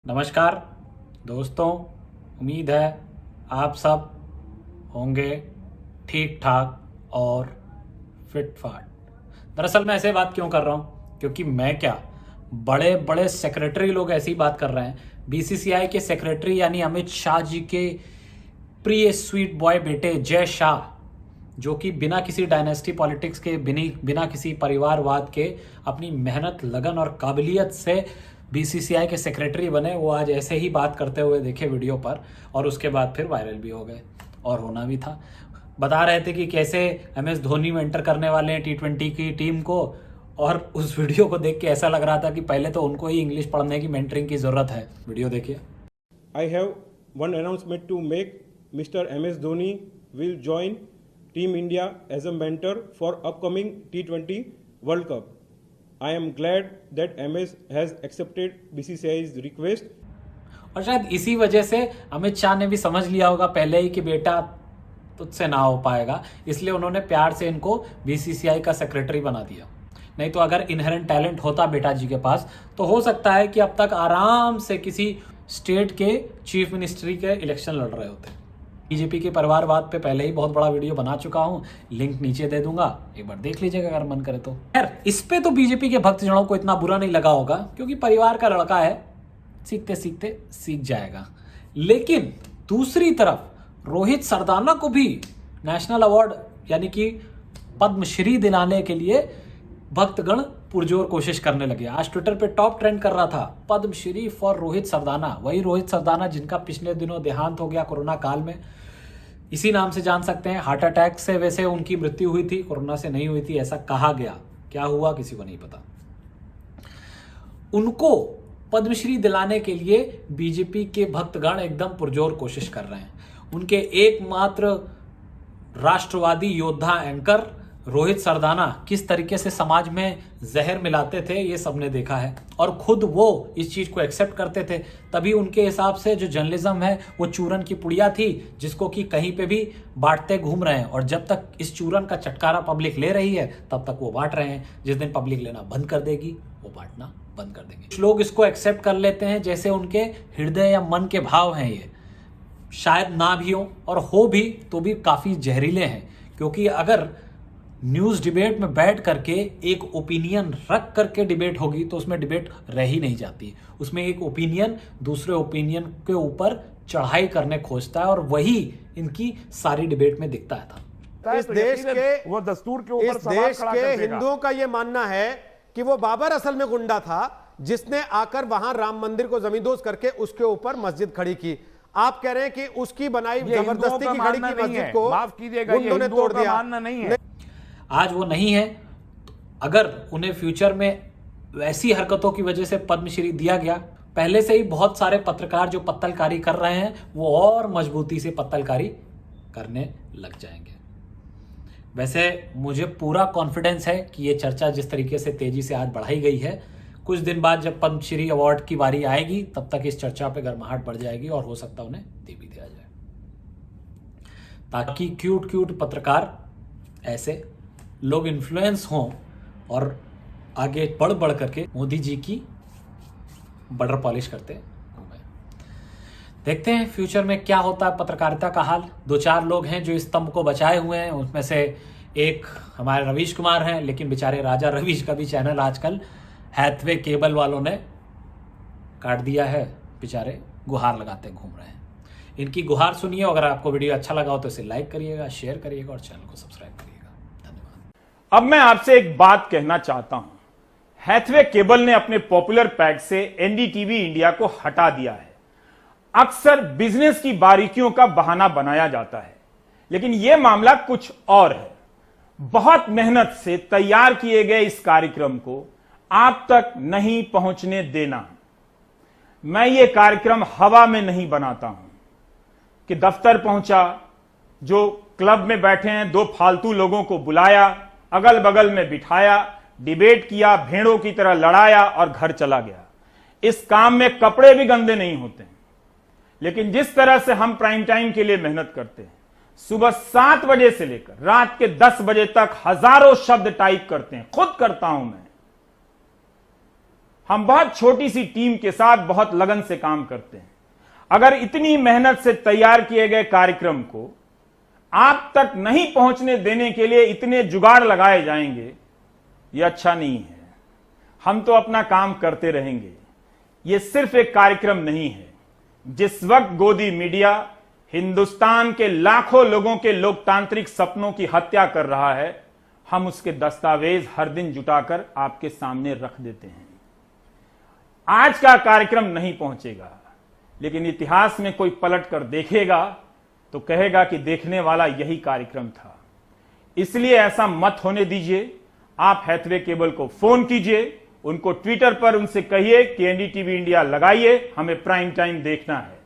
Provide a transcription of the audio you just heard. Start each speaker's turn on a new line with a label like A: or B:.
A: नमस्कार दोस्तों, उम्मीद है आप सब होंगे ठीक ठाक और फिट फाट। दरअसल मैं ऐसे बात क्यों कर रहा हूँ, क्योंकि मैं क्या, बड़े बड़े सेक्रेटरी लोग ऐसी बात कर रहे हैं। बीसीसीआई के सेक्रेटरी यानी अमित शाह जी के प्रिय स्वीट बॉय बेटे जय शाह, जो कि बिना किसी डायनेस्टी पॉलिटिक्स के, बिना किसी परिवारवाद के अपनी मेहनत, लगन और काबिलियत से बीसीसीआई के सेक्रेटरी बने, वो आज ऐसे ही बात करते हुए देखे वीडियो पर, और उसके बाद फिर वायरल भी हो गए। और होना भी था। बता रहे थे कि कैसे एमएस धोनी मेंटर करने वाले हैं टी20 की टीम को, और उस वीडियो को देख के ऐसा लग रहा था कि पहले तो उनको ही इंग्लिश पढ़ने की मेंटरिंग की जरूरत है। वीडियो देखिए।
B: I have one announcement to make. Mr. MS Dhoni will join Team India as a mentor for upcoming T20 World Cup. I am glad that MS has accepted BCCI's request.
A: और शायद इसी वजह से अमित शाह ने भी समझ लिया होगा पहले ही कि बेटा तुझसे ना हो पाएगा, इसलिए उन्होंने प्यार से इनको बीसीसीआई का सेक्रेटरी बना दिया। नहीं तो अगर इनहेरेंट टैलेंट होता बेटा जी के पास, तो हो सकता है कि अब तक आराम से किसी स्टेट के चीफ मिनिस्ट्री के इलेक्शन लड़ रहे होते। बीजेपी के परिवारवाद पे पहले ही बहुत बड़ा वीडियो बना चुका हूं, लिंक नीचे दे दूंगा, एक बार देख लीजिएगा अगर मन करे तो। खैर, इस पे तो बीजेपी के भक्तजनों को इतना बुरा नहीं लगा होगा, क्योंकि परिवार का लड़का है, सीखते सीखते सीख जाएगा। लेकिन दूसरी तरफ रोहित सरदाना को भी नेशनल अवार्ड यानी कि पद्मश्री दिलाने के लिए भक्तगण पुरजोर कोशिश करने लगे। आज ट्विटर पे टॉप ट्रेंड कर रहा था पद्मश्री फॉर रोहित सरदाना। वही रोहित सरदाना जिनका पिछले दिनों देहांत हो गया कोरोना काल में। इसी नाम से जान सकते हैं। हार्ट अटैक से वैसे उनकी मृत्यु हुई थी, कोरोना से नहीं हुई थी, ऐसा कहा गया। क्या हुआ किसी को नहीं पता। उनको पद्मश्री दिलाने के लिए बीजेपी के भक्तगण एकदम पुरजोर कोशिश कर रहे हैं। उनके एकमात्र राष्ट्रवादी योद्धा एंकर रोहित सरदाना किस तरीके से समाज में जहर मिलाते थे, ये सबने देखा है, और खुद वो इस चीज को एक्सेप्ट करते थे। तभी उनके हिसाब से जो जर्नलिज्म है वो चूरन की पुड़िया थी, जिसको कि कहीं पे भी बांटते घूम रहे हैं। और जब तक इस चूरन का चटकारा पब्लिक ले रही है, तब तक वो बांट रहे हैं। जिस दिन पब्लिक लेना बंद कर देगी, वो बांटना बंद कर देंगे। कुछ लोग इसको एक्सेप्ट कर लेते हैं जैसे उनके हृदय या मन के भाव हैं। ये शायद ना भी हो, और हो भी तो भी काफी जहरीले हैं। क्योंकि अगर न्यूज डिबेट में बैठ करके एक ओपिनियन रख करके डिबेट होगी, तो उसमें डिबेट रह ही नहीं जाती। उसमें एक ओपिनियन दूसरे ओपिनियन के ऊपर चढ़ाई करने खोजता है, और वही इनकी सारी डिबेट में दिखता था।
C: इस देश के वो दस्तूर के ऊपर सवाल खड़ा कर देगा।
D: हिंदुओं का यह मानना है कि वो बाबर असल में गुंडा था, जिसने आकर वहां राम मंदिर को जमींदोज करके उसके ऊपर मस्जिद खड़ी की। आप कह रहे हैं कि उसकी बनाई जबरदस्ती की खड़ी की मस्जिद को
C: माफ कीजिएगा,
D: गुंडों ने तोड़ दिया।
C: मानना नहीं है।
A: आज वो नहीं है। अगर उन्हें फ्यूचर में वैसी हरकतों की वजह से पद्मश्री दिया गया, पहले से ही बहुत सारे पत्रकार जो पत्तलकारी कर रहे हैं, वो और मजबूती से पत्तलकारी करने लग जाएंगे। वैसे मुझे पूरा कॉन्फिडेंस है कि ये चर्चा जिस तरीके से तेजी से आज बढ़ाई गई है, कुछ दिन बाद जब पद्मश्री अवार्ड की बारी आएगी, तब तक इस चर्चा पे गर्माहट बढ़ जाएगी, और हो सकता है उन्हें दे भी दिया जाए, ताकि क्यूट क्यूट पत्रकार ऐसे लोग इन्फ्लुएंस हों और आगे बढ़ बढ़ करके मोदी जी की बटर पॉलिश करते घूमें। देखते हैं फ्यूचर में क्या होता है पत्रकारिता का हाल। 2-4 लोग हैं जो इस स्तंभ को बचाए हुए हैं। उसमें से एक हमारे रवीश कुमार हैं, लेकिन बेचारे राजा रवीश का भी चैनल आजकल हैथवे केबल वालों ने काट दिया है। बेचारे गुहार लगाते घूम रहे हैं। इनकी गुहार सुनिए। अगर आपको वीडियो अच्छा लगा हो तो इसे लाइक करिएगा, शेयर करिएगा और चैनल को सब्सक्राइब करिएगा।
C: अब मैं आपसे एक बात कहना चाहता हूं। हैथवे केबल ने अपने पॉपुलर पैक से एनडीटीवी इंडिया को हटा दिया है। अक्सर बिजनेस की बारीकियों का बहाना बनाया जाता है, लेकिन यह मामला कुछ और है। बहुत मेहनत से तैयार किए गए इस कार्यक्रम को आप तक नहीं पहुंचने देना। मैं ये कार्यक्रम हवा में नहीं बनाता हूं कि दफ्तर पहुंचा, जो क्लब में बैठे हैं 2 फालतू लोगों को बुलाया, अगल बगल में बिठाया, डिबेट किया, भेड़ों की तरह लड़ाया और घर चला गया। इस काम में कपड़े भी गंदे नहीं होते हैं। लेकिन जिस तरह से हम प्राइम टाइम के लिए मेहनत करते हैं, सुबह 7 बजे से लेकर रात के 10 बजे तक हजारों शब्द टाइप करते हैं, खुद करता हूं मैं। हम बहुत छोटी सी टीम के साथ बहुत लगन से काम करते हैं। अगर इतनी मेहनत से तैयार किए गए कार्यक्रम को आप तक नहीं पहुंचने देने के लिए इतने जुगाड़ लगाए जाएंगे, यह अच्छा नहीं है। हम तो अपना काम करते रहेंगे। यह सिर्फ एक कार्यक्रम नहीं है। जिस वक्त गोदी मीडिया हिंदुस्तान के लाखों लोगों के लोकतांत्रिक सपनों की हत्या कर रहा है, हम उसके दस्तावेज हर दिन जुटाकर आपके सामने रख देते हैं। आज का कार्यक्रम नहीं पहुंचेगा, लेकिन इतिहास में कोई पलट कर देखेगा तो कहेगा कि देखने वाला यही कार्यक्रम था। इसलिए ऐसा मत होने दीजिए। आप हैथवे केबल को फोन कीजिए, उनको ट्विटर पर उनसे कहिए कि एनडीटीवी इंडिया लगाइए, हमें प्राइम टाइम देखना है।